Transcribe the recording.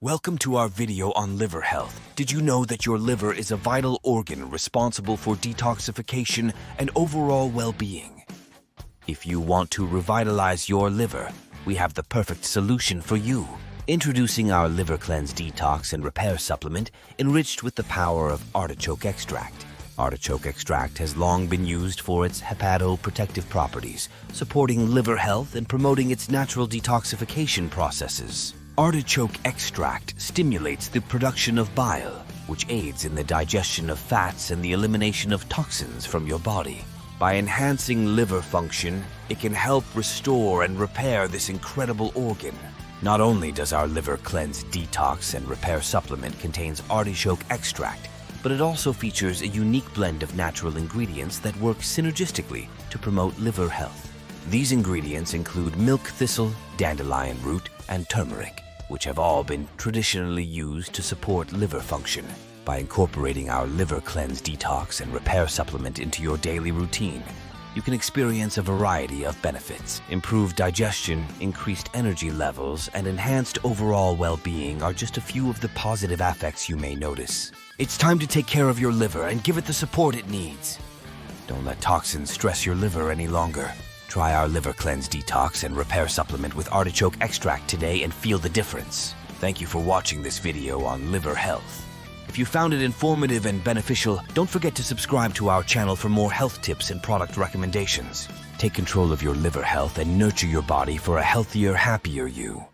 Welcome to our video on liver health. Did you know that your liver is a vital organ responsible for detoxification and overall well-being? If you want to revitalize your liver, we have the perfect solution for you. Introducing our Liver Cleanse Detox and Repair Supplement enriched with the power of artichoke extract. Artichoke extract has long been used for its hepatoprotective properties, supporting liver health and promoting its natural detoxification processes. Artichoke extract stimulates the production of bile, which aids in the digestion of fats and the elimination of toxins from your body. By enhancing liver function, it can help restore and repair this incredible organ. Not only does our Liver Cleanse Detox and Repair Supplement contains artichoke extract, but it also features a unique blend of natural ingredients that work synergistically to promote liver health. These ingredients include milk thistle, dandelion root, and turmeric, which have all been traditionally used to support liver function. By incorporating our Liver Cleanse Detox and Repair Supplement into your daily routine, you can experience a variety of benefits. Improved digestion, increased energy levels, and enhanced overall well-being are just a few of the positive effects you may notice. It's time to take care of your liver and give it the support it needs. Don't let toxins stress your liver any longer. Try our Liver Cleanse Detox and Repair Supplement with artichoke extract today and feel the difference. Thank you for watching this video on liver health. If you found it informative and beneficial, don't forget to subscribe to our channel for more health tips and product recommendations. Take control of your liver health and nurture your body for a healthier, happier you.